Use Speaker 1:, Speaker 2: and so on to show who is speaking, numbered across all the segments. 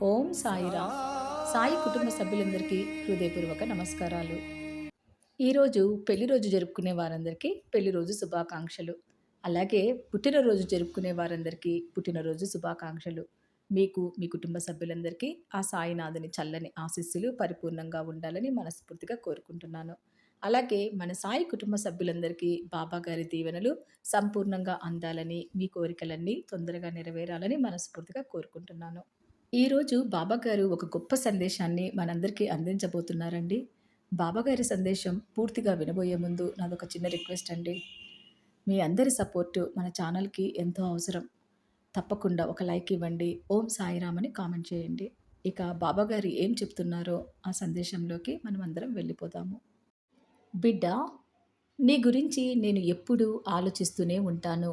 Speaker 1: ఓం సాయిరామ్. సాయి కుటుంబ సభ్యులందరికీ హృదయపూర్వక నమస్కారాలు. ఈరోజు పెళ్లి రోజు జరుపుకునే వారందరికీ పెళ్లి రోజు శుభాకాంక్షలు. అలాగే పుట్టినరోజు జరుపుకునే వారందరికీ పుట్టినరోజు శుభాకాంక్షలు. మీకు, మీ కుటుంబ సభ్యులందరికీ ఆ సాయినాథుని చల్లని ఆశీస్సులు పరిపూర్ణంగా ఉండాలని మనస్ఫూర్తిగా కోరుకుంటున్నాను. అలాగే మన సాయి కుటుంబ సభ్యులందరికీ బాబా గారి దీవెనలు సంపూర్ణంగా అందాలని, మీ కోరికలన్నీ తొందరగా నెరవేరాలని మనస్ఫూర్తిగా కోరుకుంటున్నాను. ఈరోజు బాబాగారు ఒక గొప్ప సందేశాన్ని మనందరికీ అందించబోతున్నారండి. బాబాగారి సందేశం పూర్తిగా వినబోయే ముందు నాదొక చిన్న రిక్వెస్ట్ అండి. మీ అందరి సపోర్టు మన ఛానల్‌కి ఎంతో అవసరం. తప్పకుండా ఒక లైక్ ఇవ్వండి. ఓం సాయిరామ్ అని కామెంట్ చేయండి. ఇక బాబాగారు ఏం చెప్తున్నారో ఆ సందేశంలోకి మనమందరం వెళ్ళిపోదాము. బిడ్డా, నీ గురించి నేను ఎప్పుడూ ఆలోచిస్తూనే ఉంటాను.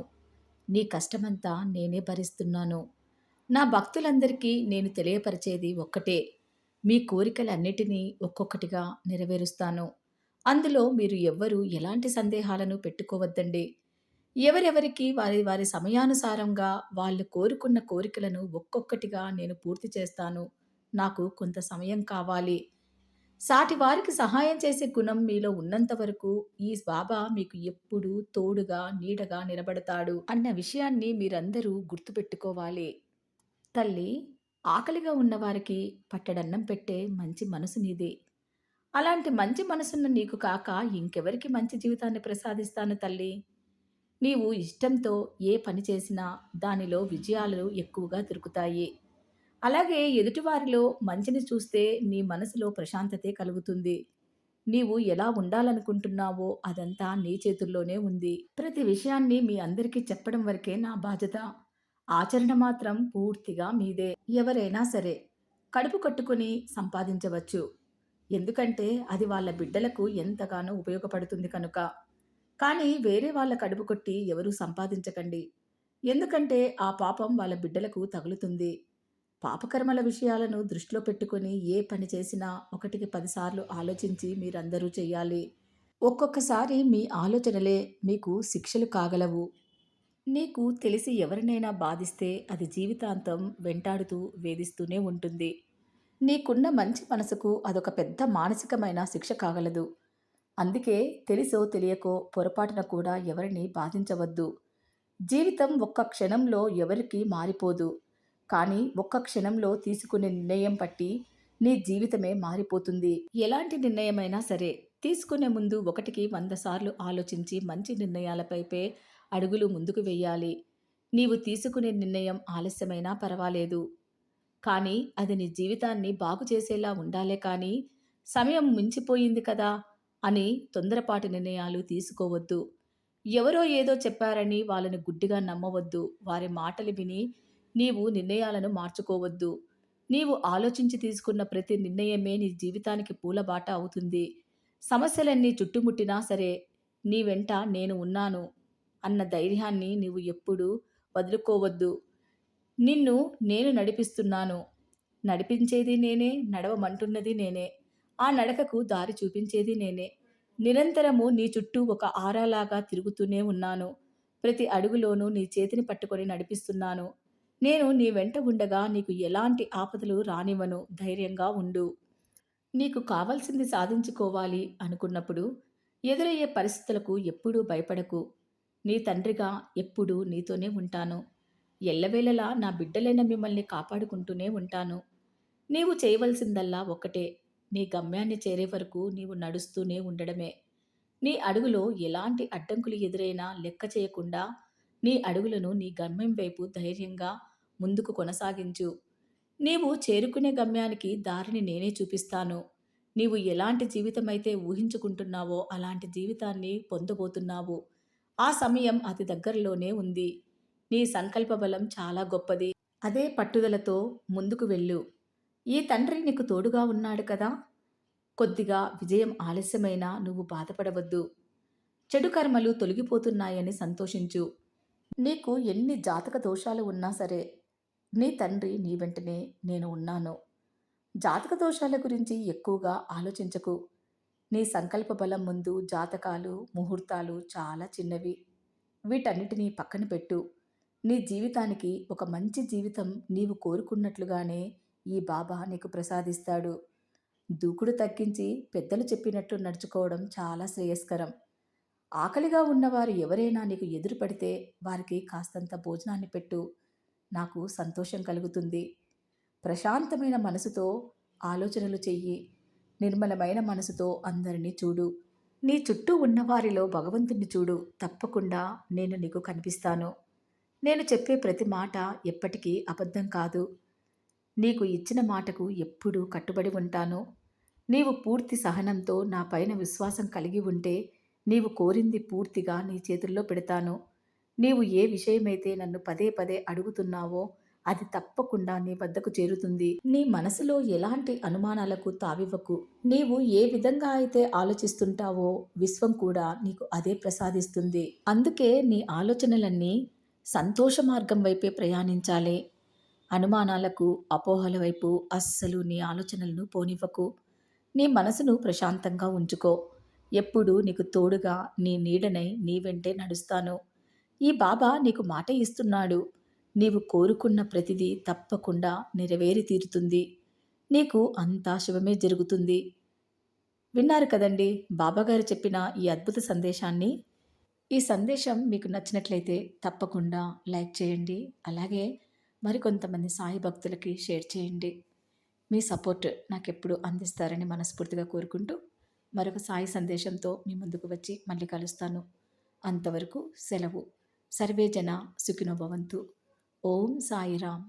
Speaker 1: నీ కష్టమంతా నేనే భరిస్తున్నాను. నా భక్తులందరికీ నేను తెలియపరిచేది ఒక్కటే. మీ కోరికలన్నిటినీ ఒక్కొక్కటిగా నెరవేరుస్తాను. అందులో మీరు ఎవ్వరూ ఎలాంటి సందేహాలను పెట్టుకోవద్దండి. ఎవరెవరికి వారి వారి సమయానుసారంగా వాళ్ళు కోరుకున్న కోరికలను ఒక్కొక్కటిగా నేను పూర్తి చేస్తాను. నాకు కొంత సమయం కావాలి. సాటివారికి సహాయం చేసే గుణం మీలో ఉన్నంత వరకు ఈ బాబా మీకు ఎప్పుడూ తోడుగా, నీడగా నిలబడతాడు అన్న విషయాన్ని మీరందరూ గుర్తుపెట్టుకోవాలి. తల్లి, ఆకలిగా ఉన్నవారికి పట్టెడన్నం పెట్టే మంచి మనసు నీదే. అలాంటి మంచి మనసున్న నీకు కాక ఇంకెవరికి మంచి జీవితాన్ని ప్రసాదిస్తాను తల్లి. నీవు ఇష్టంతో ఏ పని చేసినా దానిలో విజయాలు ఎక్కువగా దొరుకుతాయి. అలాగే ఎదుటివారిలో మంచిని చూస్తే నీ మనసులో ప్రశాంతతే కలుగుతుంది. నీవు ఎలా ఉండాలనుకుంటున్నావో అదంతా నీ చేతుల్లోనే ఉంది. ప్రతి విషయాన్ని మీ అందరికీ చెప్పడం వరకే నా బాధ్యత. ఆచరణ మాత్రం పూర్తిగా మీదే. ఎవరైనా సరే కడుపు కట్టుకుని సంపాదించవచ్చు. ఎందుకంటే అది వాళ్ళ బిడ్డలకు ఎంతగానో ఉపయోగపడుతుంది కనుక. కానీ వేరే వాళ్ళ కడుపు కొట్టి ఎవరూ సంపాదించకండి. ఎందుకంటే ఆ పాపం వాళ్ళ బిడ్డలకు తగులుతుంది. పాపకర్మల విషయాలను దృష్టిలో పెట్టుకొని ఏ పని చేసినా ఒకటికి 10 సార్లు ఆలోచించి మీరందరూ చెయ్యాలి. ఒక్కొక్కసారి మీ ఆలోచనలే మీకు శిక్షలు కాగలవు. నీకు తెలిసి ఎవరినైనా బాధిస్తే అది జీవితాంతం వెంటాడుతూ వేధిస్తూనే ఉంటుంది. నీకున్న మంచి మనసుకు అదొక పెద్ద మానసికమైన శిక్ష కాగలదు. అందుకే తెలిసో తెలియకో పొరపాటున కూడా ఎవరిని బాధించవద్దు. జీవితం ఒక్క క్షణంలో ఎవరికీ మారిపోదు. కానీ ఒక్క క్షణంలో తీసుకునే నిర్ణయం బట్టి నీ జీవితమే మారిపోతుంది. ఎలాంటి నిర్ణయమైనా సరే తీసుకునే ముందు ఒకటికి 100 సార్లు ఆలోచించి మంచి నిర్ణయాలపైపే అడుగులు ముందుకు వెయ్యాలి. నీవు తీసుకునే నిర్ణయం ఆలస్యమైనా పర్వాలేదు. కానీ అది నీ జీవితాన్ని బాగు చేసేలా ఉండాలే కానీ, సమయం మించిపోయింది కదా అని తొందరపాటు నిర్ణయాలు తీసుకోవద్దు. ఎవరో ఏదో చెప్పారని వాళ్ళని గుడ్డిగా నమ్మవద్దు. వారి మాటలు విని నీవు నిర్ణయాలను మార్చుకోవద్దు. నీవు ఆలోచించి తీసుకున్న ప్రతి నిర్ణయమే నీ జీవితానికి పూలబాట అవుతుంది. సమస్యలన్నీ చుట్టుముట్టినా సరే నీ వెంట నేను ఉన్నాను అన్న ధైర్యాన్ని నీవు ఎప్పుడూ వదులుకోవద్దు. నిన్ను నేను నడిపిస్తున్నాను. నడిపించేది నేనే, నడవమంటున్నది నేనే. ఆ నడకకు దారి చూపించేది నేనే. నిరంతరము నీ చుట్టూ ఒక ఆరాలాగా తిరుగుతూనే ఉన్నాను. ప్రతి అడుగులోనూ నీ చేతిని పట్టుకొని నడిపిస్తున్నాను. నేను నీ వెంట ఉండగా నీకు ఎలాంటి ఆపదలు రానివ్వను. ధైర్యంగా ఉండు. నీకు కావాల్సింది సాధించుకోవాలి అనుకున్నప్పుడు ఎదురయ్యే పరిస్థితులకు ఎప్పుడూ భయపడకు. నీ తండ్రిగా ఎప్పుడూ నీతోనే ఉంటాను. ఎల్లవేళలా నా బిడ్డలైన మిమ్మల్ని కాపాడుకుంటూనే ఉంటాను. నీవు చేయవలసిందల్లా ఒక్కటే. నీ గమ్యాన్ని చేరే వరకు నీవు నడుస్తూనే ఉండడమే. నీ అడుగులో ఎలాంటి అడ్డంకులు ఎదురైనా లెక్క చేయకుండా నీ అడుగులను నీ గమ్యం వైపు ధైర్యంగా ముందుకు కొనసాగించు. నీవు చేరుకునే గమ్యానికి దారిని నేనే చూపిస్తాను. నీవు ఎలాంటి జీవితమైతే ఊహించుకుంటున్నావో అలాంటి జీవితాన్ని పొందబోతున్నావు. ఆ సమయం అతి దగ్గరలోనే ఉంది. నీ సంకల్ప బలం చాలా గొప్పది. అదే పట్టుదలతో ముందుకు వెళ్ళు. ఈ తండ్రి నీకు తోడుగా ఉన్నాడు కదా. కొద్దిగా విజయం ఆలస్యమైనా నువ్వు బాధపడవద్దు. చెడు కర్మలు తొలగిపోతున్నాయని సంతోషించు. నీకు ఎన్ని జాతక దోషాలు ఉన్నా సరే నీ తండ్రి నీ వెంటనే నేను ఉన్నాను. జాతక దోషాల గురించి ఎక్కువగా ఆలోచించకు. నీ సంకల్ప బలం ముందు జాతకాలు, ముహూర్తాలు చాలా చిన్నవి. వీటన్నిటినీ పక్కన పెట్టు. నీ జీవితానికి ఒక మంచి జీవితం నీవు కోరుకున్నట్లుగానే ఈ బాబా నీకు ప్రసాదిస్తాడు. దూకుడు తగ్గించి పెద్దలు చెప్పినట్లు నడుచుకోవడం చాలా శ్రేయస్కరం. ఆకలిగా ఉన్నవారు ఎవరైనా నీకు ఎదురుపడితే వారికి కాస్తంత భోజనాన్ని పెట్టు. నాకు సంతోషం కలుగుతుంది. ప్రశాంతమైన మనసుతో ఆలోచనలు చెయ్యి. నిర్మలమైన మనసుతో అందరినీ చూడు. నీ చుట్టూ ఉన్నవారిలో భగవంతుణ్ణి చూడు. తప్పకుండా నేను నీకు కనిపిస్తాను. నేను చెప్పే ప్రతి మాట ఎప్పటికీ అబద్ధం కాదు. నీకు ఇచ్చిన మాటకు ఎప్పుడూ కట్టుబడి ఉంటాను. నీవు పూర్తి సహనంతో నా పైన విశ్వాసం కలిగి ఉంటే నీవు కోరింది పూర్తిగా నీ చేతుల్లో పెడతాను. నీవు ఏ విషయమైతే నన్ను పదే పదే అడుగుతున్నావో అది తప్పకుండా నీ వద్దకు చేరుతుంది. నీ మనసులో ఎలాంటి అనుమానాలకు తావివ్వకు. నీవు ఏ విధంగా అయితే ఆలోచిస్తుంటావో విశ్వం కూడా నీకు అదే ప్రసాదిస్తుంది. అందుకే నీ ఆలోచనలన్నీ సంతోష మార్గం వైపే ప్రయాణించాలి. అనుమానాలకు, అపోహల వైపు అస్సలు నీ ఆలోచనలను పోనివ్వకు. నీ మనసును ప్రశాంతంగా ఉంచుకో. ఎప్పుడూ నీకు తోడుగా నీ నీడనై నీ వెంటే నడుస్తాను. ఈ బాబా నీకు మాట ఇస్తున్నాడు. నీవు కోరుకున్న ప్రతిదీ తప్పకుండా నెరవేరి తీరుతుంది. నీకు అంతా శుభమే జరుగుతుంది. విన్నారు కదండి బాబాగారు చెప్పిన ఈ అద్భుత సందేశాన్ని. ఈ సందేశం మీకు నచ్చినట్లయితే తప్పకుండా లైక్ చేయండి. అలాగే మరికొంతమంది సాయి భక్తులకి షేర్ చేయండి. మీ సపోర్ట్ నాకెప్పుడు అందిస్తారని మనస్ఫూర్తిగా కోరుకుంటూ మరొక సాయి సందేశంతో మీ ముందుకు వచ్చి మళ్ళీ కలుస్తాను. అంతవరకు సెలవు. సర్వే జన సుఖినో భవంతు. ఓం సాయిరామ్.